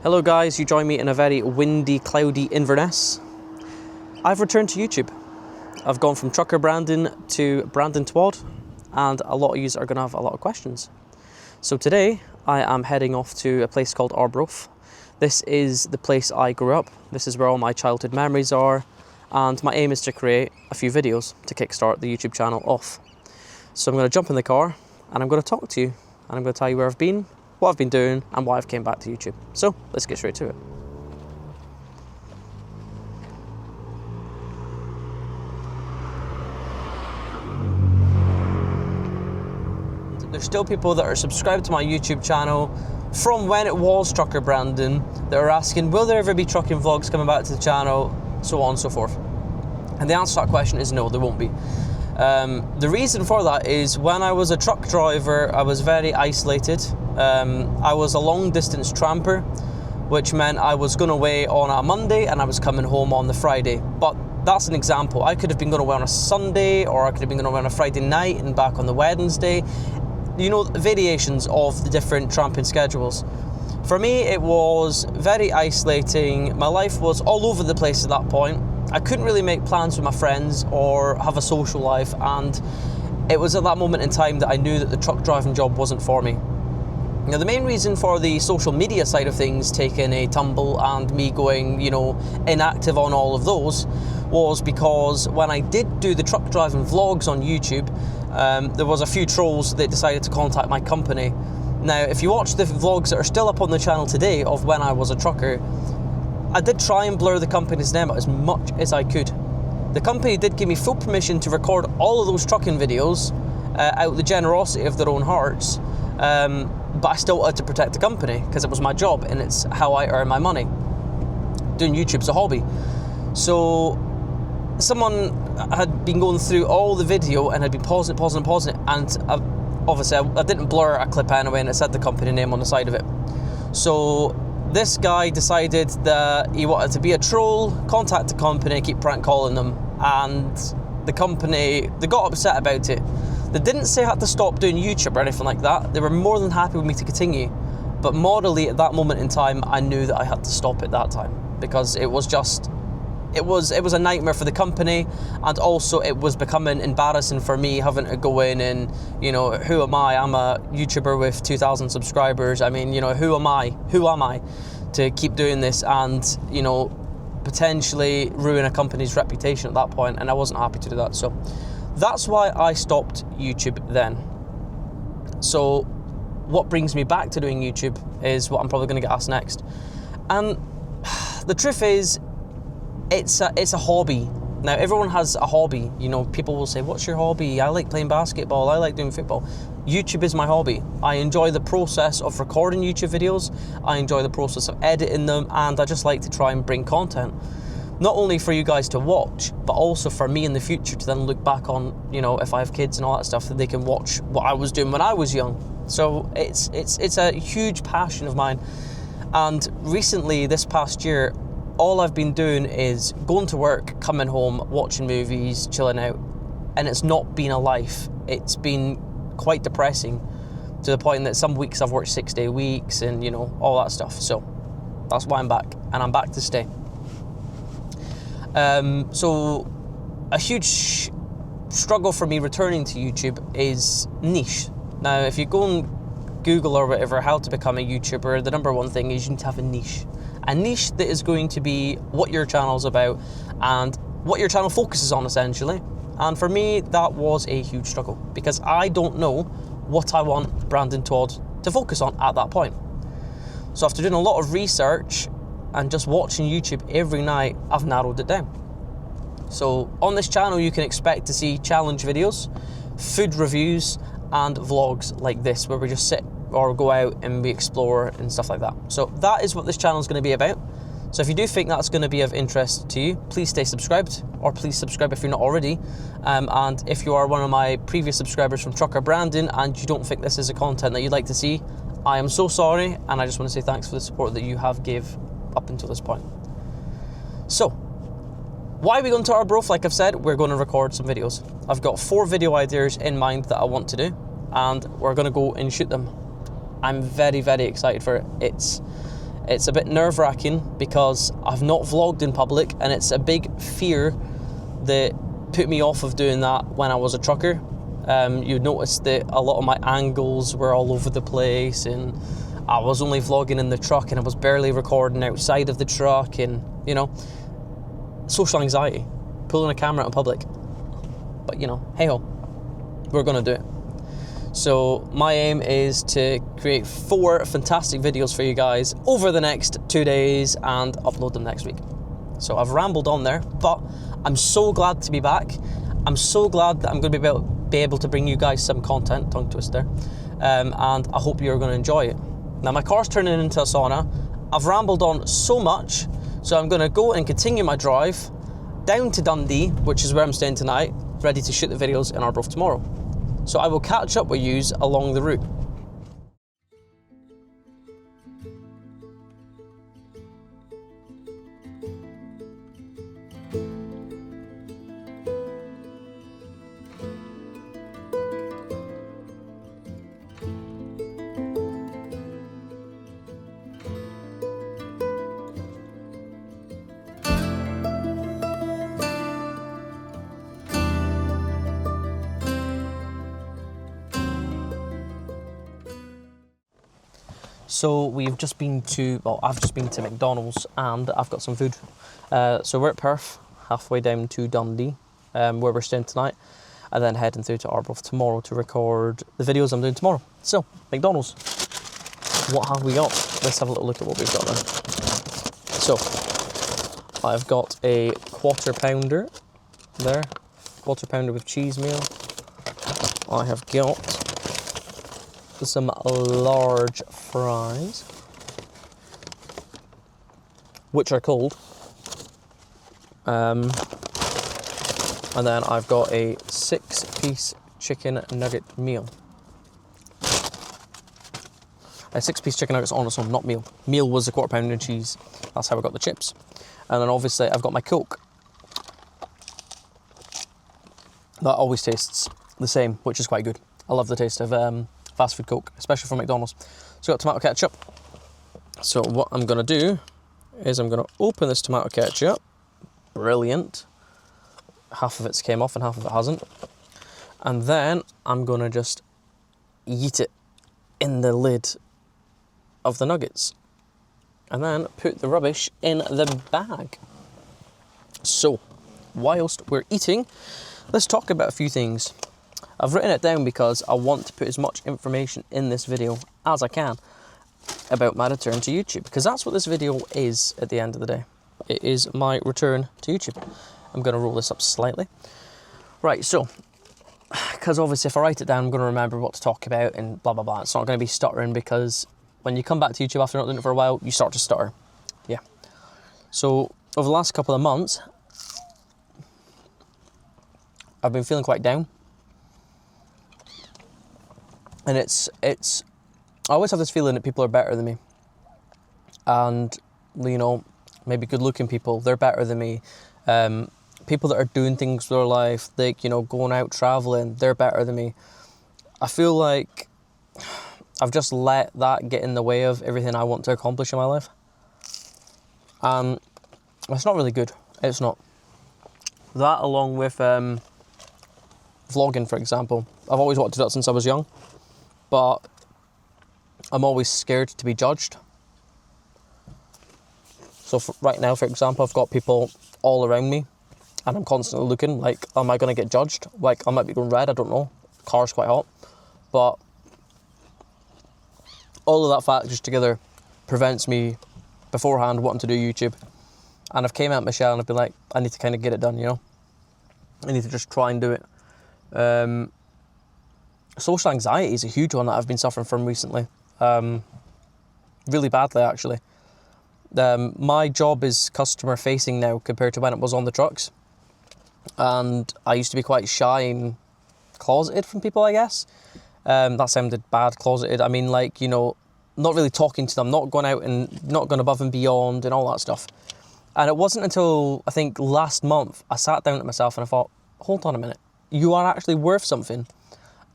Hello guys, you join me in a very windy, cloudy Inverness. I've returned to YouTube. I've gone from trucker Brandon to Brandon Twad, and a lot of you are going to have a lot of questions. So today I am heading off to a place called Arbroath. This is the place I grew up. This is where all my childhood memories are, and my aim is to create a few videos to kickstart the YouTube channel off. So I'm going to jump in the car and I'm going to talk to you, and I'm going to tell you where I've been, what I've been doing, and why I've came back to YouTube. So let's get straight to it. There's still people that are subscribed to my YouTube channel from when it was Trucker Brandon that are asking, will there ever be trucking vlogs coming back to the channel, so on and so forth. And the answer to that question is no, there won't be. The reason for that is when I was a truck driver, I was very isolated. I was a long distance tramper, which meant I was going away on a Monday and I was coming home on the Friday. But that's an example. I could have been going away on a Sunday, or I could have been going away on a Friday night and back on the Wednesday. You know, variations of the different tramping schedules. For me, it was very isolating. My life was all over the place at that point. I couldn't really make plans with my friends or have a social life, and it was at that moment in time that I knew that the truck driving job wasn't for me. Now, the main reason for the social media side of things taking a tumble and me going, inactive on all of those was because when I did do the truck driving vlogs on YouTube, there was a few trolls that decided to contact my company. Now, if you watch the vlogs that are still up on the channel today of when I was a trucker, I did try and blur the company's name out as much as I could. The company did give me full permission to record all of those trucking videos out of the generosity of their own hearts, but I still had to protect the company because it was my job and it's how I earn my money. Doing YouTube's a hobby. So someone had been going through all the video and had been pausing it, and obviously I didn't blur a clip anyway, and it said the company name on the side of it. So this guy decided that he wanted to be a troll, contact the company, keep prank calling them, and the company, they got upset about it. They didn't say I had to stop doing YouTube or anything like that. They were more than happy with me to continue, but morally at that moment in time, I knew that I had to stop at that time, because it was a nightmare for the company, and also it was becoming embarrassing for me having to go in and, who am I? I'm a YouTuber with 2,000 subscribers. I mean, who am I to keep doing this and, potentially ruin a company's reputation at that point, and I wasn't happy to do that. So that's why I stopped YouTube then. So what brings me back to doing YouTube is what I'm probably going to get asked next. And the truth is, it's a hobby. Now, everyone has a hobby. People will say, what's your hobby? I like playing basketball. I like doing football. YouTube is my hobby. I enjoy the process of recording YouTube videos. I enjoy the process of editing them, and I just like to try and bring content. Not only for you guys to watch, but also for me in the future to then look back on, if I have kids and all that stuff, that they can watch what I was doing when I was young. So it's a huge passion of mine. And recently, this past year, all I've been doing is going to work, coming home, watching movies, chilling out, and it's not been a life. It's been quite depressing, to the point that some weeks I've worked 6-day weeks and, all that stuff. So that's why I'm back, and I'm back to stay. So a huge struggle for me returning to YouTube is niche. Now, if you go and Google or whatever how to become a YouTuber, the number one thing is you need to have a niche. A niche that is going to be what your channel's about and what your channel focuses on, essentially. And for me, that was a huge struggle, because I don't know what I want Brandon Twad to focus on at that point. So after doing a lot of research and just watching YouTube every night, I've narrowed it down. So on this channel, you can expect to see challenge videos, food reviews, and vlogs like this, where we just sit or go out and we explore and stuff like that. So that is what this channel is going to be about. So if you do think that's going to be of interest to you, please stay subscribed, or please subscribe if you're not already. And if you are one of my previous subscribers from Trucker Brandon and you don't think this is the content that you'd like to see, I am so sorry, and I just want to say thanks for the support that you have gave up until this point. So why are we going to Arbroath? Like I've said, we're going to record some videos. I've got 4 video ideas in mind that I want to do, and we're going to go and shoot them. I'm very, very excited for it. It's a bit nerve-wracking because I've not vlogged in public, and it's a big fear that put me off of doing that when I was a trucker. You'd notice that a lot of my angles were all over the place, and I was only vlogging in the truck, and I was barely recording outside of the truck, and, you know, social anxiety, pulling a camera out in public. But, you know, hey-ho, we're going to do it. So my aim is to create 4 fantastic videos for you guys over the next 2 days and upload them next week. So I've rambled on there, but I'm so glad to be back. I'm so glad that I'm going to be able to bring you guys some content, tongue twister, and I hope you're going to enjoy it. Now my car's turning into a sauna. I've rambled on so much, so I'm going to go and continue my drive down to Dundee, which is where I'm staying tonight, ready to shoot the videos in Arbroath tomorrow. So I will catch up with yous along the route. So we've just been to, well, I've just been to McDonald's and I've got some food. So we're at Perth, halfway down to Dundee, where we're staying tonight, and then heading through to Arbroath tomorrow to record the videos I'm doing tomorrow. So, McDonald's, what have we got? Let's have a little look at what we've got then. So, I've got a quarter pounder there, quarter pounder with cheese meal. I have got some large fries, which are cold, and then I've got a 6-piece chicken nugget meal. A 6-piece chicken nuggets on its own, not meal. Meal was a quarter pounder of cheese. That's how I got the chips. And then obviously I've got my Coke. That always tastes the same, which is quite good. I love the taste of fast food Coke, especially from McDonald's. So I've got tomato ketchup. So what I'm going to do is I'm going to open this tomato ketchup. Brilliant. Half of it's came off and half of it hasn't. And then I'm going to just yeet it in the lid of the nuggets. And then put the rubbish in the bag. So, whilst we're eating, let's talk about a few things. I've written it down because I want to put as much information in this video as I can about my return to YouTube, because that's what this video is at the end of the day. It is my return to YouTube. I'm going to roll this up slightly. Right, so, because obviously if I write it down, I'm going to remember what to talk about and blah, blah, blah. It's not going to be stuttering, because when you come back to YouTube after not doing it for a while, you start to stutter. Yeah. So, over the last couple of months, I've been feeling quite down. And it's I always have this feeling that people are better than me. And, you know, maybe good-looking people, they're better than me. People that are doing things with their life, like, you know, going out traveling, they're better than me. I feel like I've just let that get in the way of everything I want to accomplish in my life. And it's not really good. It's not. That, along with vlogging, for example. I've always wanted to do that since I was young. But I'm always scared to be judged. So right now, for example, I've got people all around me, and I'm constantly looking, like, am I going to get judged? Like, I might be going red, I don't know. The car's quite hot. But all of that factors together prevents me beforehand wanting to do YouTube. And I've came out Michelle and I've been like, I need to kind of get it done, you know? I need to just try and do it. Social anxiety is a huge one that I've been suffering from recently. Really badly, actually. My job is customer facing now compared to when it was on the trucks. And I used to be quite shy and closeted from people, I guess. That sounded bad, closeted. I mean, like, you know, not really talking to them, not going out and not going above and beyond and all that stuff. And it wasn't until, I think, last month, I sat down to myself and I thought, hold on a minute, you are actually worth something.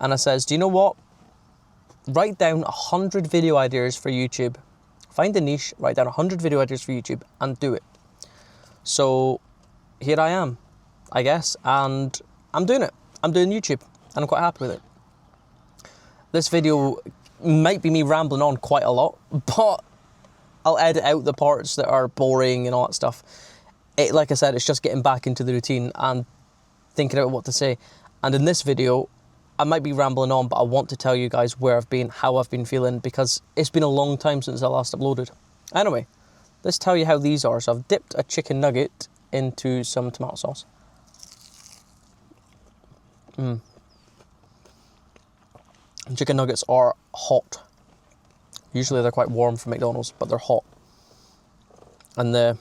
And I says, do you know what? Write down 100 video ideas for YouTube Find a niche, write down 100 video ideas for YouTube and do it. So here I am, I guess, and I'm doing it. I'm doing YouTube and I'm quite happy with it. This video might be me rambling on quite a lot, but I'll edit out the parts that are boring and all that stuff. Like I said, it's just getting back into the routine and thinking about what to say. And in this video, I might be rambling on, but I want to tell you guys where I've been, how I've been feeling, because it's been a long time since I last uploaded. Anyway, let's tell you how these are. So I've dipped a chicken nugget into some tomato sauce. Chicken nuggets are hot. Usually they're quite warm from McDonald's, but they're hot. And the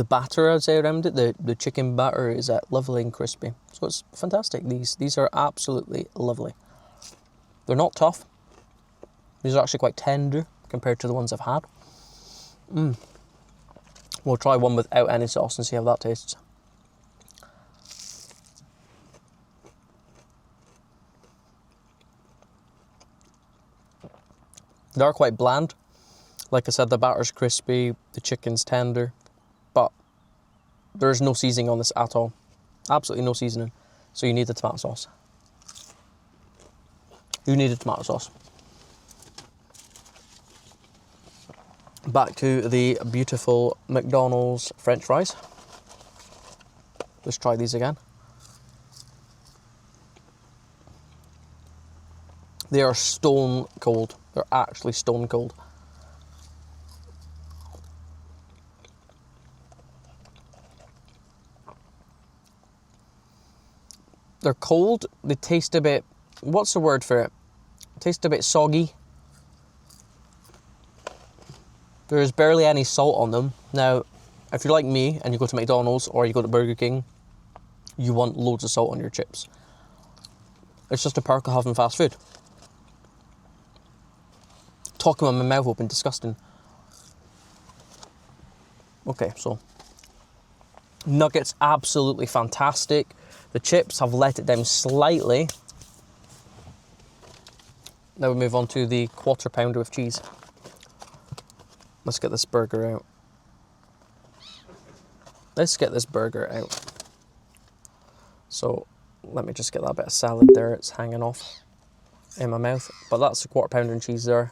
batter, I'd say, around it, the chicken batter is lovely and crispy. So it's fantastic. These are absolutely lovely. They're not tough. These are actually quite tender compared to the ones I've had. We'll try one without any sauce and see how that tastes. They are quite bland. Like I said, the batter's crispy, the chicken's tender, but there's no seasoning on this at all. Absolutely no seasoning. So you need the tomato sauce. You need a tomato sauce. Back to the beautiful McDonald's French fries. Let's try these again. They are stone cold. They're actually stone cold. They're cold. They taste a bit, what's the word for it? Taste a bit soggy. There's barely any salt on them. Now, if you're like me and you go to McDonald's or you go to Burger King, you want loads of salt on your chips. It's just a perk of having fast food. Talking with my mouth open, disgusting. Okay, so nuggets, absolutely fantastic. The chips have let it down slightly. Now we move on to the quarter pounder with cheese. Let's get this burger out. Let's get this burger out. So let me just get that bit of salad there. It's hanging off in my mouth. But that's the quarter pounder and cheese there,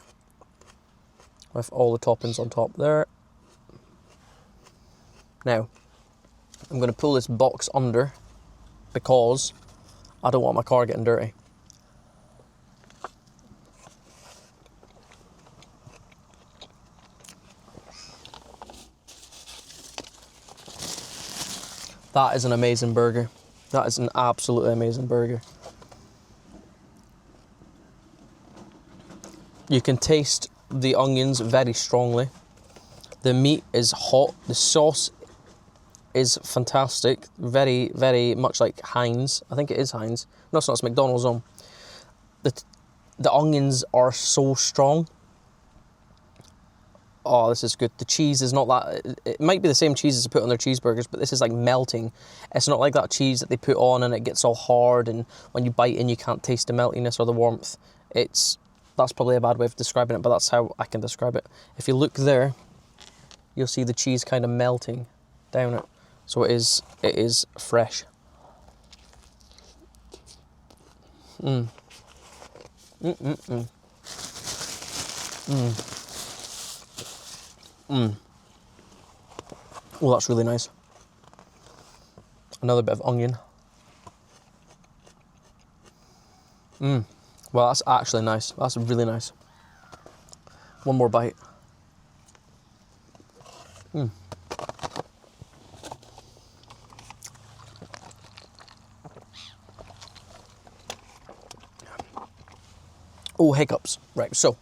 with all the toppings on top there. Now, I'm going to pull this box under because I don't want my car getting dirty. That is an amazing burger. That is an absolutely amazing burger. You can taste the onions very strongly. The meat is hot. The sauce is fantastic. Very, very much like Heinz. I think it is Heinz. No, it's not. It's McDonald's own. The onions are so strong. Oh, this is good. The cheese is not that... It might be the same cheese as they put on their cheeseburgers, but this is like melting. It's not like that cheese that they put on and it gets all hard and when you bite in you can't taste the meltiness or the warmth. That's probably a bad way of describing it, but that's how I can describe it. If you look there, you'll see the cheese kind of melting down it. So it is fresh. Oh, that's really nice. Another bit of onion. Well, that's actually nice. That's really nice. One more bite. Oh, hiccups. Right, so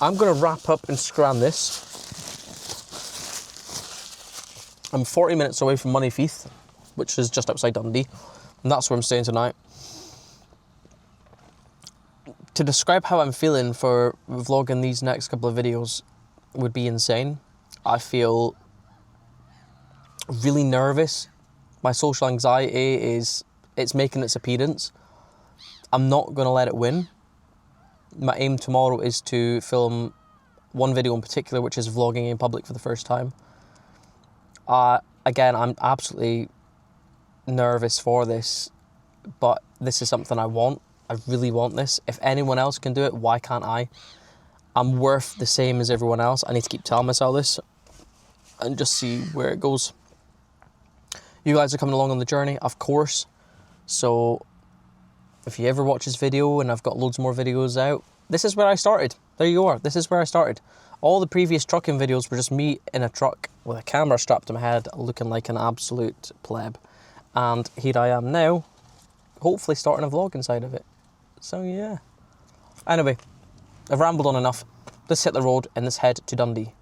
I'm going to wrap up and scran this. I'm 40 minutes away from Monifieth, which is just outside Dundee, and that's where I'm staying tonight. To describe how I'm feeling for vlogging these next couple of videos would be insane. I feel really nervous. My social anxiety it's making its appearance. I'm not going to let it win. My aim tomorrow is to film one video in particular, which is vlogging in public for the first time. Again, I'm absolutely nervous for this, but this is something I want. I really want this. If anyone else can do it, why can't I? I'm worth the same as everyone else. I need to keep telling myself this and just see where it goes. You guys are coming along on the journey, of course. So if you ever watch this video, and I've got loads more videos out, this is where I started. There you are. This is where I started. All the previous trucking videos were just me in a truck with a camera strapped to my head, looking like an absolute pleb. And here I am now, hopefully starting a vlog inside of it. So yeah. Anyway, I've rambled on enough. Let's hit the road and let's head to Dundee.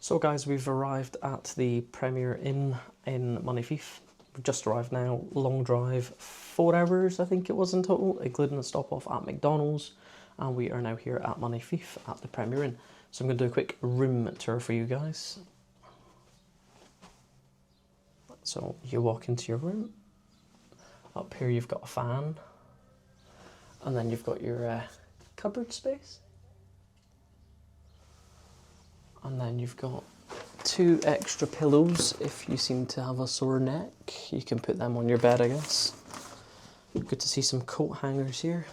So guys, we've arrived at the Premier Inn in Monifieth. We've just arrived now, long drive, 4 hours I think it was in total, including a stop off at McDonalds. And we are now here at Monifieth at the Premier Inn. So I'm going to do a quick room tour for you guys. So you walk into your room. Up here you've got a fan. And then you've got your cupboard space. And then you've got 2 extra pillows if you seem to have a sore neck. You can put them on your bed, I guess. Good to see some coat hangers here.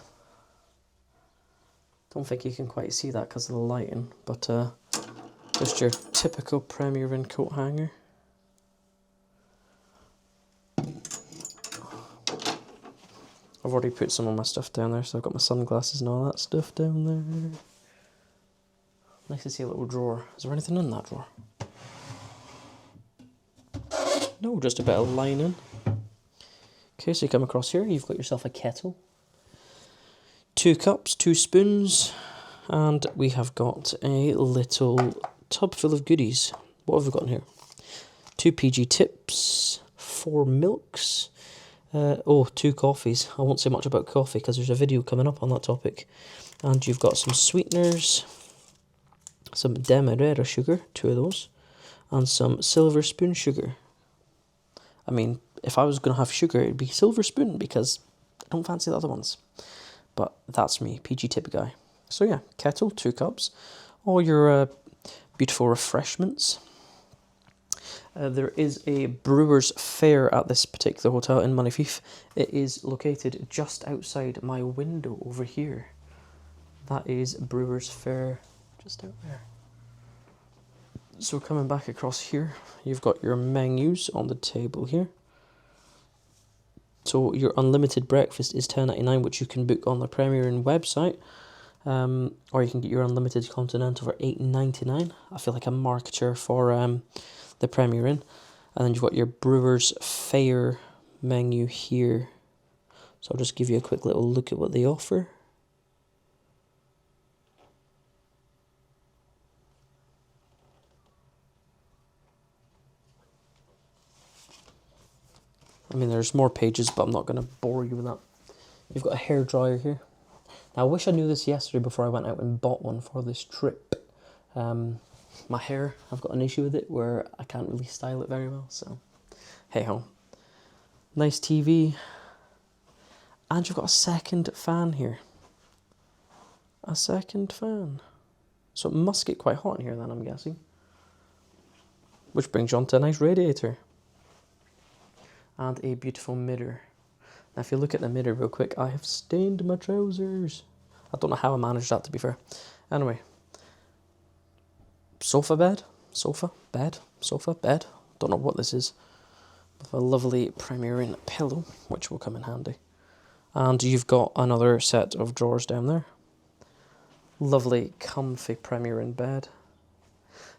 Don't think you can quite see that because of the lighting, but just your typical Premier Inn coat hanger. I've already put some of my stuff down there, so I've got my sunglasses and all that stuff down there. Nice to see a little drawer. Is there anything in that drawer? No, just a bit of lining. Okay, so you come across here, you've got yourself a kettle. 2 cups, 2 spoons, and we have got a little tub full of goodies. What have we got in here? 2 PG tips, 4 milks, 2 coffees. I won't say much about coffee because there's a video coming up on that topic. And you've got some sweeteners, some demerara sugar, 2 of those, and some silver spoon sugar. I mean, if I was going to have sugar, it'd be silver spoon because I don't fancy the other ones. But that's me, PG tip guy. So yeah, kettle, 2 cups, all your beautiful refreshments. There is a brewer's fair at this particular hotel in Monifieth. It is located just outside my window over here. That is brewer's fair. Just out there. So coming back across here, you've got your menus on the table here. So your unlimited breakfast is $10.99, which you can book on the Premier Inn website, or you can get your unlimited continental for $8.99. I feel like a marketer for the Premier Inn. And then you've got your brewer's fair menu here. So I'll just give you a quick little look at what they offer. I mean, there's more pages, but I'm not going to bore you with that. You've got a hairdryer here. Now, I wish I knew this yesterday before I went out and bought one for this trip. My hair, I've got an issue with it where I can't really style it very well, so hey-ho. Nice TV. And you've got a second fan here. A second fan. So it must get quite hot in here then, I'm guessing. Which brings you on to a nice radiator. And a beautiful mirror. Now if you look at the mirror real quick, I have stained my trousers. I don't know how I managed that, to be fair. Anyway. Sofa bed. Sofa bed. Sofa bed. Don't know what this is. With a lovely Premier Inn pillow, which will come in handy. And you've got another set of drawers down there. Lovely, comfy Premier Inn bed.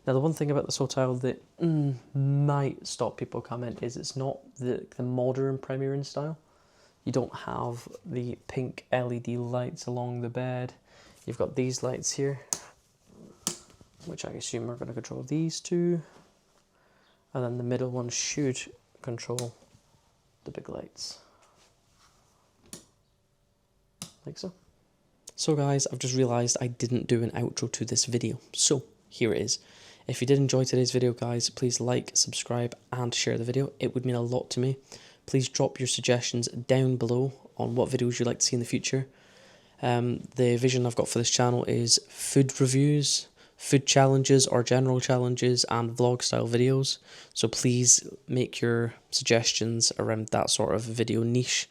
Now, the one thing about this hotel that might stop people coming is it's not the modern Premier Inn style. You don't have the pink LED lights along the bed. You've got these lights here. which I assume are going to control these two. And then the middle one should control the big lights. Like so. So guys, I've just realised I didn't do an outro to this video. So, here it is. If you did enjoy today's video, guys, please like, subscribe, and share the video. It would mean a lot to me. Please drop your suggestions down below on what videos you'd like to see in the future. The vision I've got for this channel is food reviews, food challenges or general challenges, and vlog style videos. So please make your suggestions around that sort of video niche.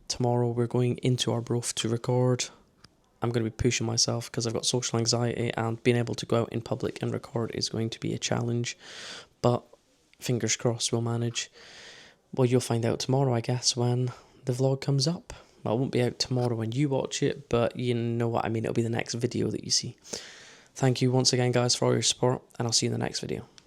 Tomorrow we're going into our Arbroath to record. I'm going to be pushing myself because I've got social anxiety, and being able to go out in public and record is going to be a challenge. But fingers crossed we'll manage. Well, you'll find out tomorrow, I guess, when the vlog comes up. Well, it won't be out tomorrow when you watch it, but you know what I mean. It'll be the next video that you see. Thank you once again, guys, for all your support, and I'll see you in the next video.